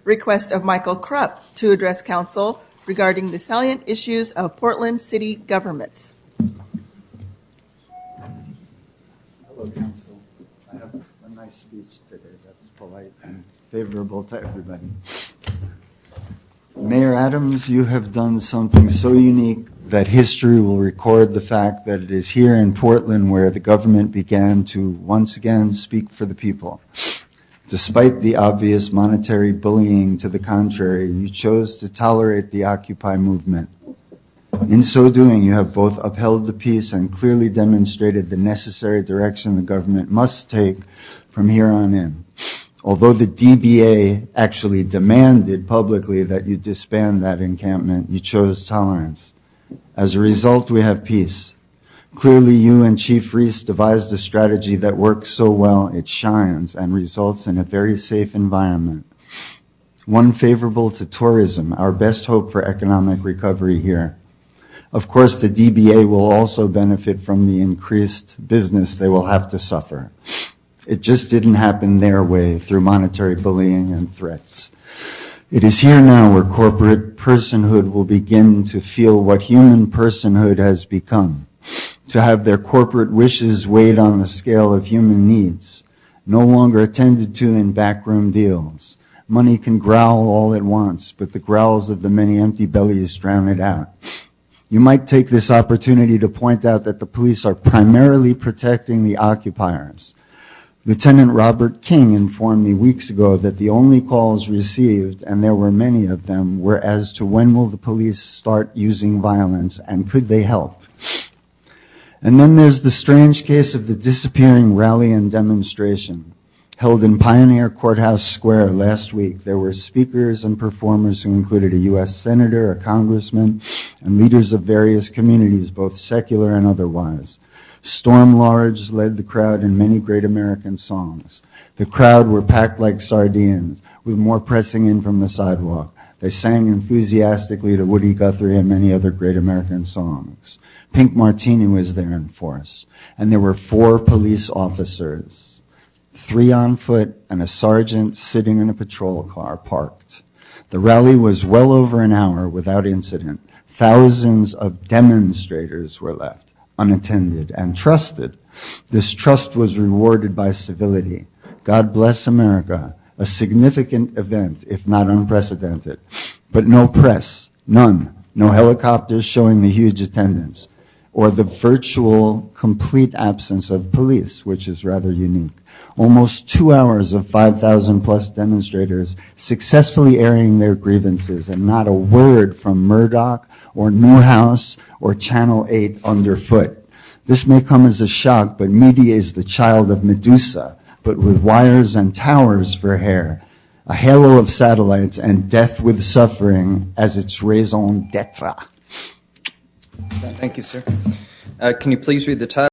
request of Michael Krupp to address Council regarding the salient issues of Portland City government. Hello, Council. I have a nice speech today that's polite and favorable to everybody. Mayor Adams, you have done something so unique that history will record the fact that it is here in Portland where the government began to once again speak for the people. Despite the obvious monetary bullying to the contrary, you chose to tolerate the Occupy movement. In so doing, you have both upheld the peace and clearly demonstrated the necessary direction the government must take from here on in. Although the DBA actually demanded publicly that you disband that encampment, you chose tolerance. As a result, we have peace. Clearly, you and Chief Reese devised a strategy that works so well it shines and results in a very safe environment. One favorable to tourism, our best hope for economic recovery here. Of course, the DBA will also benefit from the increased business they will have to suffer. It just didn't happen their way through monetary bullying and threats. It is here now where corporate personhood will begin to feel what human personhood has become, to have their corporate wishes weighed on the scale of human needs, no longer attended to in backroom deals. Money can growl all it wants, but the growls of the many empty bellies drown it out. You might take this opportunity to point out that the police are primarily protecting the occupiers. Lieutenant Robert King informed me weeks ago that the only calls received, and there were many of them, were as to when will the police start using violence and could they help. And then there's the strange case of the disappearing rally and demonstration. Held in Pioneer Courthouse Square last week, there were speakers and performers who included a U.S. senator, a congressman, and leaders of various communities, both secular and otherwise. Storm Large led the crowd in many great American songs. The crowd were packed like sardines, with more pressing in from the sidewalk. They sang enthusiastically to Woody Guthrie and many other great American songs. Pink Martini was there in force, and there were 4 police officers, 3 on foot and a sergeant sitting in a patrol car parked. The rally was well over an hour without incident. Thousands of demonstrators were left unattended and trusted. This trust was rewarded by civility. God bless America, a significant event, if not unprecedented. But no press, none. No helicopters showing the huge attendance, or the virtual complete absence of police, which is rather unique. Almost 2 hours of 5,000 plus demonstrators successfully airing their grievances, and not a word from Murdoch or Newhouse or Channel 8 underfoot. This may come as a shock, but media is the child of Medusa, but with wires and towers for hair, a halo of satellites, and death with suffering as its raison d'etre. Thank you, sir. Can you please read the title?